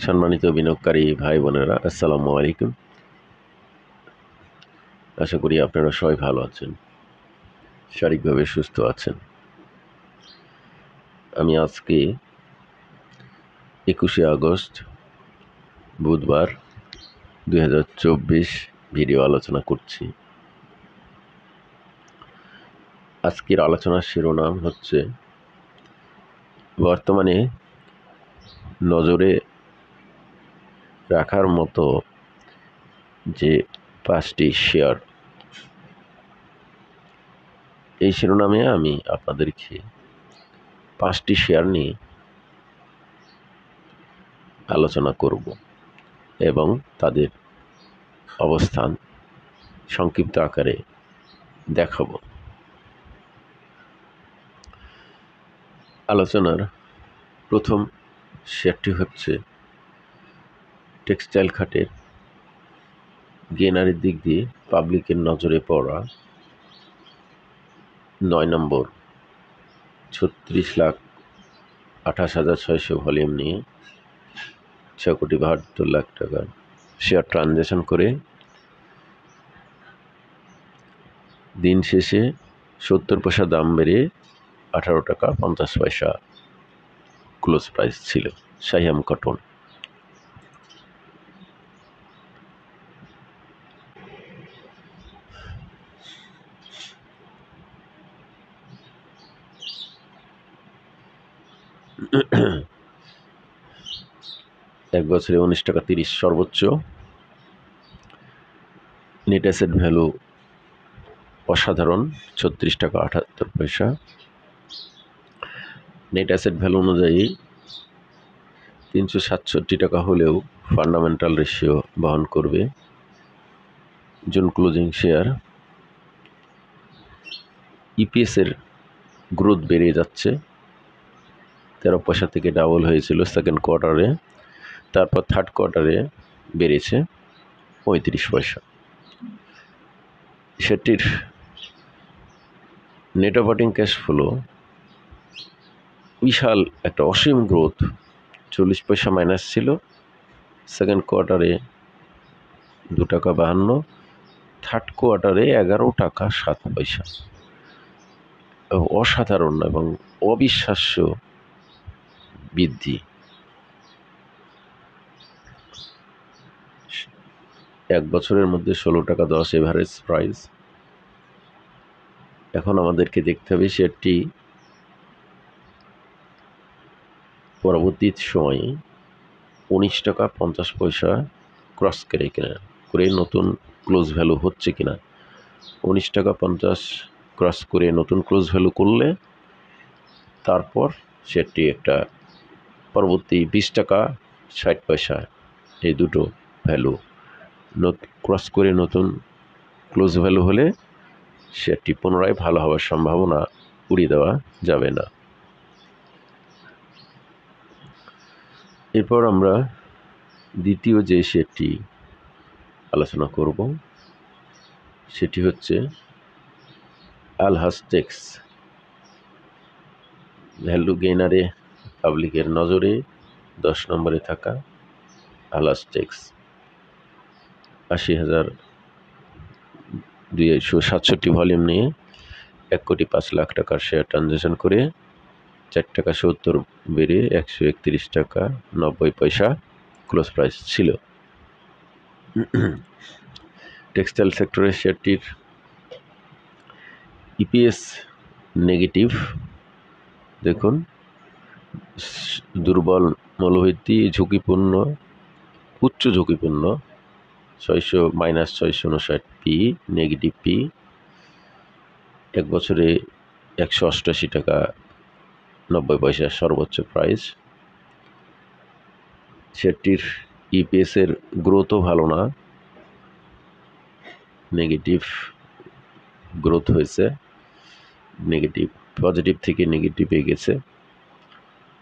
সম্মানিত বিনিয়োগকারী ভাই বোনেরা, আসসালামু আলাইকুম। আশা করি আপনারা সবাই ভালো আছেন, শারীরিকভাবে সুস্থ আছেন। আমি আজকে 21শে আগস্ট বুধবার 2024 ভিডিও আলোচনা করছি। আজকের আলোচনার শিরোনাম হচ্ছে বর্তমানে নজরে রাখার মতো যে 5টি শেয়ার। এই শিরোনামে আমি আপনাদেরকে 5টি শেয়ার নিয়ে আলোচনা করব এবং তাদের অবস্থান সংক্ষিপ্ত আকারে দেখাবো। আলোচনার প্রথম শেয়ারটি হচ্ছে টেক্সটাইল খাতের গেনারের দিক দিয়ে পাবলিকের নজরে পড়া 9 নম্বর 36,28,600 ভলিউম নিয়ে 6,72,00,000 টাকার শেয়ার ট্রানজ্যাকশন করে দিন শেষে 70 পয়সা দাম বেড়ে 18 টাকা 50 পয়সা ক্লোজ প্রাইস ছিল। শাহিয়াম কটন। এক বছরে 19 টাকা 30 সর্বোচ্চ। নেট অ্যাসেট ভ্যালু অসাধারণ 36 টাকা 78 পয়সা। নেট অ্যাসেট ভ্যালু অনুযায়ী 367 টাকা হলেও ফান্ডামেন্টাল রেশিও বহন করবে। June closing share. ইপিএস এর গ্রোথ বেড়ে যাচ্ছে, 13 পয়সা থেকে ডাবল হয়েছিল সেকেন্ড কোয়ার্টারে, তারপর থার্ড কোয়ার্টারে বেড়েছে 35 পয়সা। সেটির নেট অপারেটিং ক্যাশ ফ্লো বিশাল একটা অসীম গ্রোথ, 40 পয়সা মাইনাস ছিল সেকেন্ড কোয়ার্টারে 2 টাকা 52, থার্ড কোয়ার্টারে 11 টাকা 7 পয়সা। অসাধারণ এবং অবিশ্বাস্য বৃদ্ধি। এক বছরের মধ্যে 16 টাকা 10 এভারেজ প্রাইস। এখন আমাদেরকে দেখতে হবে শেয়ারটি পরবর্তী সময়ে 19 টাকা 50 পয়সা ক্রস করে কিনা, করে নতুন ক্লোজ ভ্যালু হচ্ছে কিনা। 19 টাকা 50 ক্রস করে নতুন ক্লোজ ভ্যালু করলে তারপর শেয়ারটি একটা পরবর্তী 20 টাকা 60 পয়সা এই দুটো ভ্যালু ক্রস করে নতুন ক্লোজ ভ্যালু হলে শেয়ারটি পুনরায় ভালো হওয়ার সম্ভাবনা উড়িয়ে দেওয়া যাবে না। এরপর আমরা দ্বিতীয় যে শেয়ারটি আলোচনা করব সেটি হচ্ছে আলহাসটেক্স। ভ্যালু গেইনারে পাবলিকের নজরে 10 নম্বরে থাকা আলহাসটেক্স 80,267 ভলিউম নিয়ে 1,05,00,000 টাকার শেয়ার ট্রানজ্যাকশন করে 4 টাকা 70 বেড়ে 131 টাকা 90 পয়সা ক্লোজ প্রাইস ছিল। টেক্সটাইল সেক্টরের শেয়ারটির ইপিএস নেগেটিভ। দেখুন, দুর্বল মূল্যবৃদ্ধি, ঝুঁকিপূর্ণ, উচ্চ ঝুঁকিপূর্ণ, -659 পি, নেগেটিভ পি। এক বছরে 188 টাকা 90 পয়সা সর্বোচ্চ প্রাইস। শেয়ারটির ইপিএস এর গ্রোথও ভালো না, নেগেটিভ গ্রোথ হয়েছে, নেগেটিভ পজিটিভ থেকে নেগেটিভে গেছে।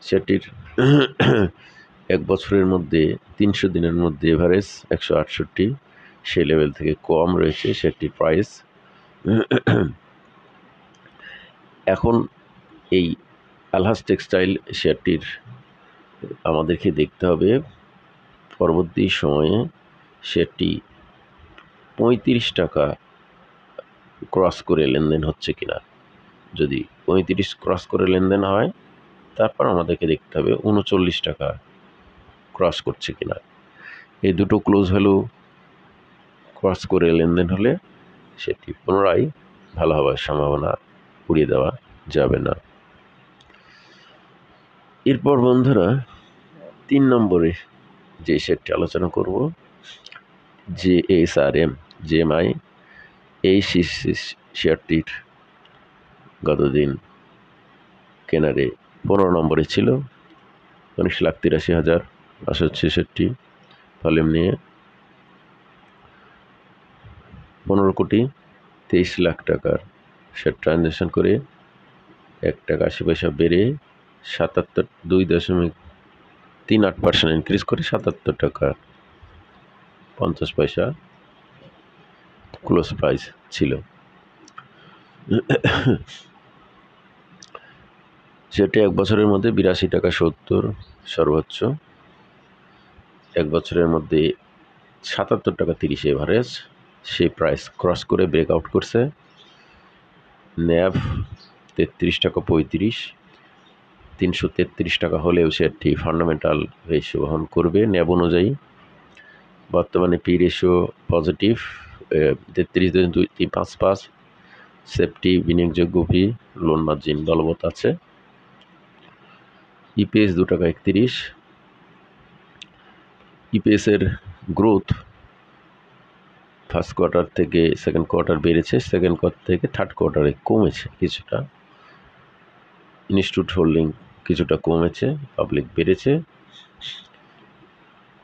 সেটির এক বছরের মধ্যে 300 দিনের মধ্যে এভারেজ 168, সেই লেভেল থেকে কম রয়েছে সেটির প্রাইস। এখন এই আলহাস টেক্সটাইল শেয়ারটির আমাদেরকে দেখতে হবে পরবর্তী সময়ে শেয়ারটি 35 টাকা ক্রস করে লেনদেন হচ্ছে কিনা। যদি 35 ক্রস করে লেনদেন হয়, তারপর আমাদেরকে দেখতে হবে 39 টাকা ক্রস করছে কিনা। এই দুটো ক্লোজ ভ্যালু ক্রস করে লেনদেন হলে সেটি পুনরায় ভালো হওয়ার সম্ভাবনা উড়িয়ে দেওয়া যাবে না। এরপর বন্ধুরা 3 নম্বরে যে শেয়ারটি আলোচনা করব, JSRM JMI, এই শেয়ারটির গতদিন কেনারে 15 নম্বরে ছিল। 19,83,000 866 ভলিউম নিয়ে 15 কোটি 23 লাখ টাকার শেয়ার ট্রানজ্যাকশন করে 1 টাকা 80 পয়সা বেড়ে 2.38% ইনক্রিজ করে 77 টাকা 50 পয়সা ক্লোজ প্রাইস ছিল। সেটি 1 বছরের মধ্যে 82 টাকা 70 সর্বোচ্চ, 1 বছরের মধ্যে 77 টাকা 30 এভারেজ। সেই প্রাইস ক্রস করে ব্রেকআউট করছে। ন্যাভ 33 টাকা 35, 333 টাকা হলেও শেয়ারটি ফান্ডামেন্টাল রেশিও বহন করবে ন্যাব অনুযায়ী। বর্তমানে পি রেশিও পজিটিভ 33.255, সেফটি বিনিয়োগযোগ্য পি, লোন মার্জিন বলবৎ আছে। ইপিএস 2 টাকা 31। ইপিএসের গ্রোথ ফার্স্ট কোয়ার্টার থেকে সেকেন্ড কোয়ার্টার বেড়েছে, সেকেন্ড কোয়ার্টার থেকে থার্ড কোয়ার্টারে কমেছে কিছুটা। ইনস্টিটিউট হোল্ডিং কিছুটা কমেছে, পাবলিক বেড়েছে।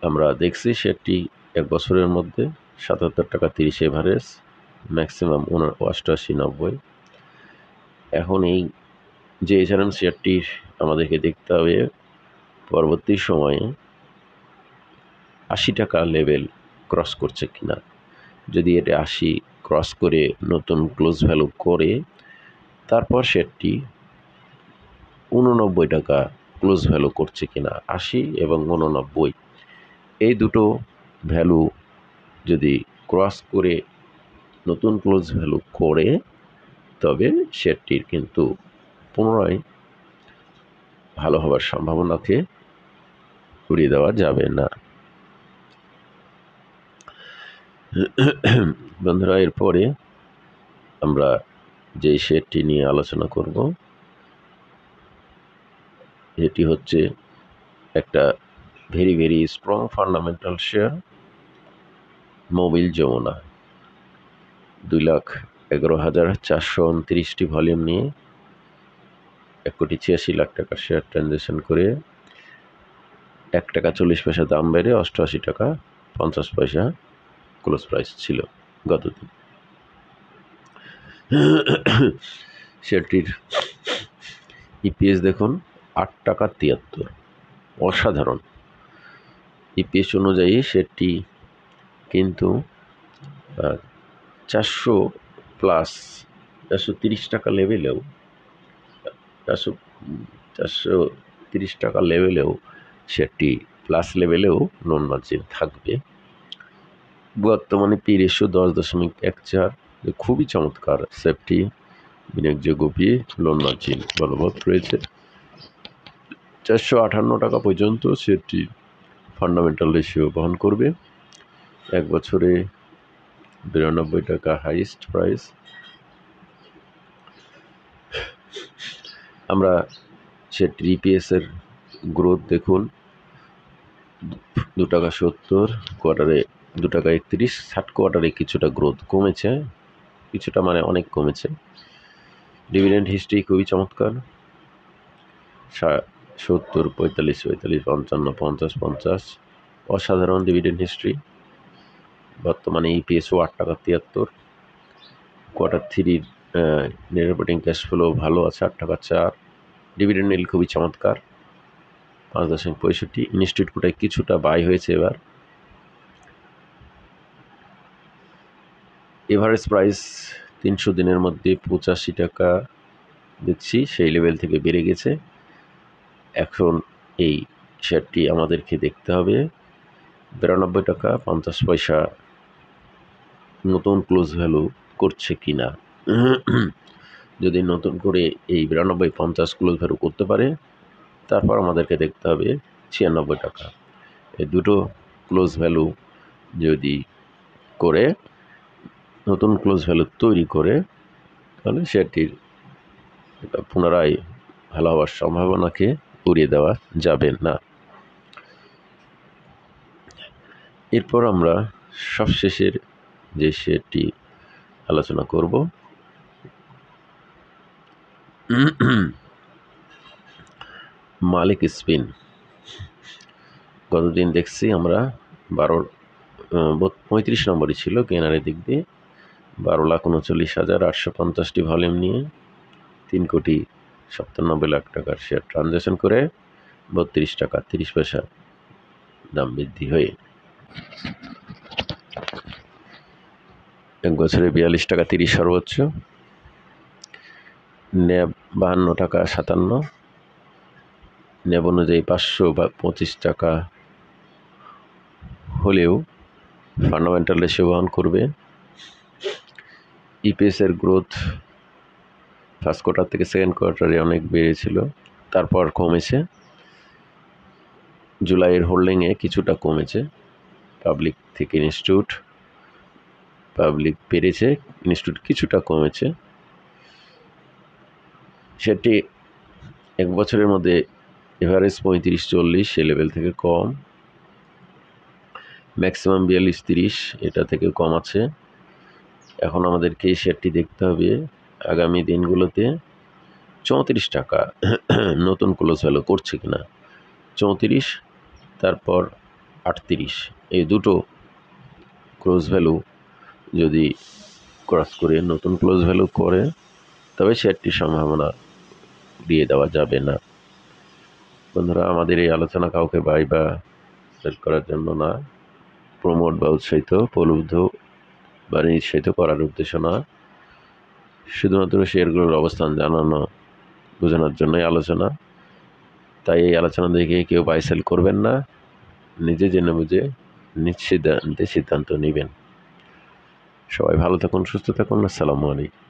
আমরা দেখছি শেয়ারটি 1 বছরের মধ্যে 77 টাকা 30 এভারেজ, ম্যাক্সিমাম 88-90। এখন এই JSRM শেয়ারটি আমাদেরকে দেখতে হবে পরবর্তী সময়ে 80 টাকা লেভেল ক্রস করছে কিনা। যদি এটা 80 ক্রস করে নতুন ক্লোজ ভ্যালু করে, তারপর শেয়ারটি 89 টাকা ক্লোজ ভ্যালু করছে কিনা। 80 এবং 89 এই দুটো ভ্যালু যদি ক্রস করে নতুন ক্লোজ ভ্যালু করে, তবে শেয়ারটির কিন্তু পুনরায় ভালো হওয়ার সম্ভাবনাকে উড়িয়ে দেওয়া যাবে না। বন্ধুরা, এরপরে আমরা যে শেয়ারটি নিয়ে আলোচনা করব, এটি হচ্ছে একটা very strong fundamental share, Mobil Jamuna. 2,11,429টি ভলিউম নিয়ে 1,86,00,000 টাকার শেয়ার ট্রানজ্যাকশন করে 1 টাকা 40 পয়সা দাম বেড়ে 88 টাকা 50 পয়সা ক্লোজ প্রাইস ছিল গতদিন। শেয়ারটির ইপিএস দেখুন 8 টাকা 73, অসাধারণ। ইপিএস অনুযায়ী শেয়ারটি কিন্তু 430 টাকা লেভেলেও 430 টাকা লেভেলেও শেয়ারটি প্লাস লেভেলেও নন মার্জিন থাকবে। বর্তমানে পি রেশিও 10.14, খুবই চমৎকার। সেফটি বিনিয়োগযোগ্য পি, লোন মার্জিন বলবৎ রয়েছে। 458 টাকা পর্যন্ত শেয়ারটি ফান্ডামেন্টাল রেশিও বহন করবে। 1 বছরে 92 টাকা হাইয়েস্ট প্রাইস। আমরা শেয়ারটির ইপিএসের গ্রোথ দেখুন 2 টাকা 70, কোয়ার্টারে 2 টাকা 31, থার্ড কোয়ার্টারে কিছুটা গ্রোথ কমেছে, কিছুটা মানে অনেক কমেছে। ডিভিডেন্ড হিস্ট্রি খুবই চমৎকার, 70, 45, 45, 55, 50, 50, অসাধারণ ডিভিডেন্ড হিস্ট্রি। বর্তমানে ইপিএসও 8 টাকা 73। Quarter 3 net operating cash flow ভালো আছে, 8 টাকা 4। ডিভিডেন্ড নীল খুবই চমৎকার, 5.65। ইনস্টিটিউট কোটায় কিছুটা বাই হয়েছে এবার। এভারেজ প্রাইস 300 দিনের মধ্যে 85 টাকা দেখছি, সেই লেভেল থেকে বেড়ে গেছে। এখন এই শেয়ারটি আমাদেরকে দেখতে হবে ৳92.50 নতুন ক্লোজ ভ্যালু করছে কিনা। যদি নতুন করে এই 92.50 ক্লোজ ভ্যালু করতে পারে, তারপর আমাদেরকে দেখতে হবে ৳96। এই দুটো ক্লোজ ভ্যালু যদি করে নতুন ক্লোজ ভ্যালু তৈরি করে, তাহলে শেয়ারটির পুনরায় ভালো হওয়ার সম্ভাবনাকে উড়িয়ে দেওয়া যাবে না। এরপর আমরা সবশেষের যে শেয়ারটি আলোচনা করব, মালিক স্পিন। গতদিন দেখছি আমরা 35 নম্বরই ছিল কেনারের দিক দিয়ে, 12,39,850টি ভলিউম নিয়ে 3,97,00,000 টাকার শেয়ার ট্রানজ্যাকশন করে ৳32.30 দাম বৃদ্ধি হয়ে এক বছরে ৳42.30 সর্বোচ্চ, ন্যাব ৳52.57, ন্যাব অনুযায়ী 525 টাকা হলেও ফান্ডামেন্টাল রেশিও বহন করবে। ইপিএসের গ্রোথ ফার্স্ট কোয়ার্টার থেকে সেকেন্ড কোয়ার্টারে অনেক বেড়েছিল, তারপর কমেছে। জুলাইয়ের হোল্ডিংয়ে কিছুটা কমেছে। পাবলিক থেকে ইনস্টিটিউট, পাবলিক বেড়েছে, ইনস্টিটিউট কিছুটা কমেছে। সেটি এক বছরের মধ্যে এভারেজ 35-40 সে লেভেল থেকে কম, ম্যাক্সিমাম 42-30 এটা থেকে কম আছে। এখন আমাদেরকে এই শেয়ারটি দেখতে হবে আগামী দিনগুলোতে 34 টাকা নতুন ক্লোজ ভ্যালু করছে কিনা। 34, তারপর 38, এই দুটো ক্লোজ ভ্যালু যদি ক্রস করে নতুন ক্লোজ ভ্যালু করে, তবে শেয়ারটির সম্ভাবনা দিয়ে দেওয়া যাবে না। বন্ধুরা, আমাদের এই আলোচনা কাউকে বাই বা সেল করার জন্য না, প্রমোট বা উৎসাহিত, প্রলুব্ধ বা নিরুৎসাহিত করার উদ্দেশ্য না, শুধুমাত্র শেয়ারগুলোর অবস্থান জানানো বোঝানোর জন্যই আলোচনা। তাই এই আলোচনা দেখে কেউ বাই সেল করবেন না, নিজে জেনে বুঝে নিজ সিদ্ধান্তে সিদ্ধান্ত নেবেন। সবাই ভালো থাকুন, সুস্থ থাকুন। আসসালামু আলাইকুম।